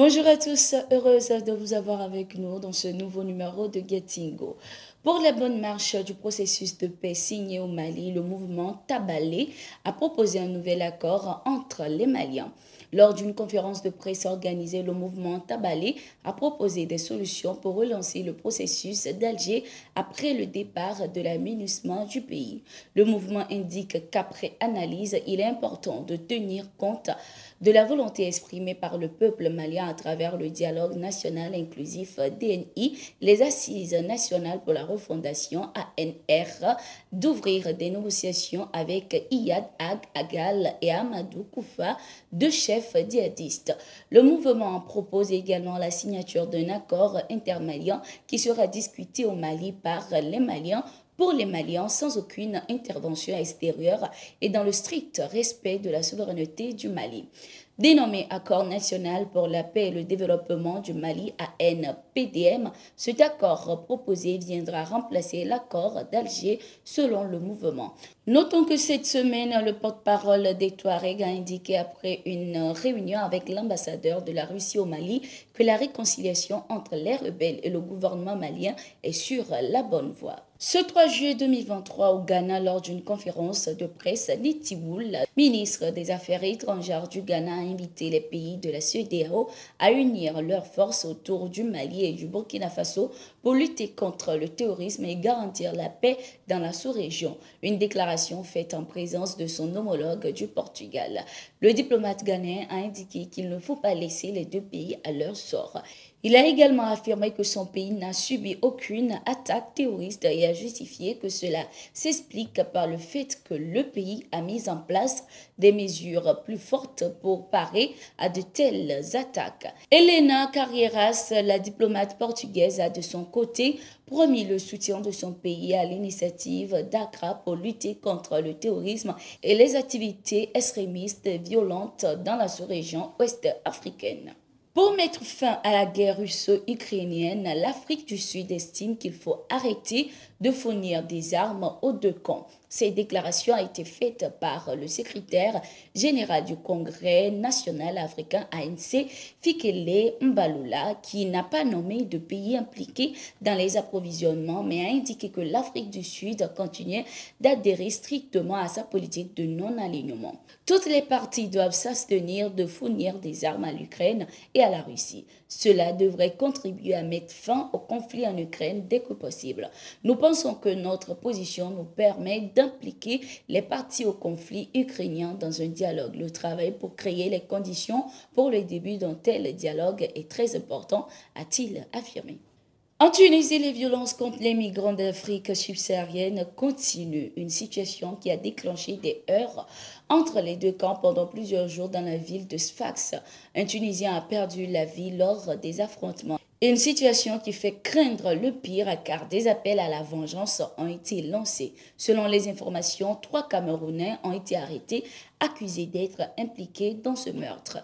Bonjour à tous, heureuse de vous avoir avec nous dans ce nouveau numéro de Getingo. Pour la bonne marche du processus de paix signé au Mali, le mouvement Tabalé a proposé un nouvel accord entre les Maliens. Lors d'une conférence de presse organisée, le mouvement Tabalé a proposé des solutions pour relancer le processus d'Alger après le départ de la MINUSMA du pays. Le mouvement indique qu'après analyse, il est important de tenir compte de la volonté exprimée par le peuple malien à travers le dialogue national inclusif DNI, les assises nationales pour la refondation ANR, d'ouvrir des négociations avec Iyad Ag Agal et Amadou Koufa, deux chefs djihadistes. Le mouvement propose également la signature d'un accord intermalien qui sera discuté au Mali par les Maliens pour les Maliens sans aucune intervention extérieure et dans le strict respect de la souveraineté du Mali. Dénommé Accord national pour la paix et le développement du Mali ANPDM, cet accord proposé viendra remplacer l'accord d'Alger selon le mouvement. Notons que cette semaine, le porte-parole des Touaregs a indiqué après une réunion avec l'ambassadeur de la Russie au Mali que la réconciliation entre les rebelles et le gouvernement malien est sur la bonne voie. Ce 3 juillet 2023 au Ghana, lors d'une conférence de presse, Liti Wool, ministre des Affaires étrangères du Ghana, a invité les pays de la CEDEAO à unir leurs forces autour du Mali et du Burkina Faso pour lutter contre le terrorisme et garantir la paix dans la sous-région. Une déclaration faite en présence de son homologue du Portugal. Le diplomate ghanéen a indiqué qu'il ne faut pas laisser les deux pays à leur sort. Il a également affirmé que son pays n'a subi aucune attaque terroriste et a justifié que cela s'explique par le fait que le pays a mis en place des mesures plus fortes pour parer à de telles attaques. Helena Carreiras, la diplomate portugaise, a de son côté promis le soutien de son pays à l'initiative d'Accra pour lutter contre le terrorisme et les activités extrémistes violentes dans la sous-région ouest-africaine. Pour mettre fin à la guerre russo-ukrainienne, l'Afrique du Sud estime qu'il faut arrêter de fournir des armes aux deux camps. Cette déclaration a été faite par le secrétaire général du Congrès national africain ANC, Fikele Mbalula, qui n'a pas nommé de pays impliqués dans les approvisionnements, mais a indiqué que l'Afrique du Sud continuait d'adhérer strictement à sa politique de non-alignement. Toutes les parties doivent s'abstenir de fournir des armes à l'Ukraine et à la Russie. Cela devrait contribuer à mettre fin au conflit en Ukraine dès que possible. Nous pensons que notre position nous permet d'impliquer les parties au conflit ukrainien dans un dialogue. Le travail pour créer les conditions pour le début d'un tel dialogue est très important, a-t-il affirmé. En Tunisie, les violences contre les migrants d'Afrique subsaharienne continuent, une situation qui a déclenché des heurts entre les deux camps pendant plusieurs jours dans la ville de Sfax. Un Tunisien a perdu la vie lors des affrontements. Une situation qui fait craindre le pire car des appels à la vengeance ont été lancés. Selon les informations, 3 Camerounais ont été arrêtés, accusés d'être impliqués dans ce meurtre.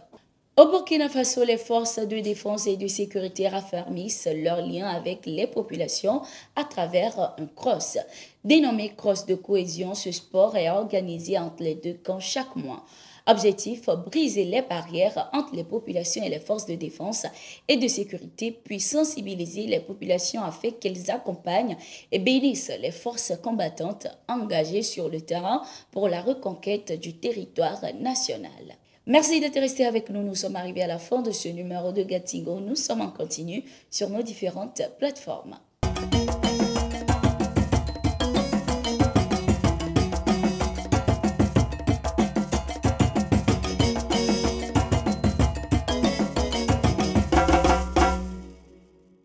Au Burkina Faso, les forces de défense et de sécurité raffermissent leurs liens avec les populations à travers un cross. Dénommé cross de cohésion, ce sport est organisé entre les deux camps chaque mois. Objectif, briser les barrières entre les populations et les forces de défense et de sécurité, puis sensibiliser les populations afin qu'elles accompagnent et bénissent les forces combattantes engagées sur le terrain pour la reconquête du territoire national. Merci d'être resté avec nous. Nous sommes arrivés à la fin de ce numéro de Getingo. Nous sommes en continu sur nos différentes plateformes.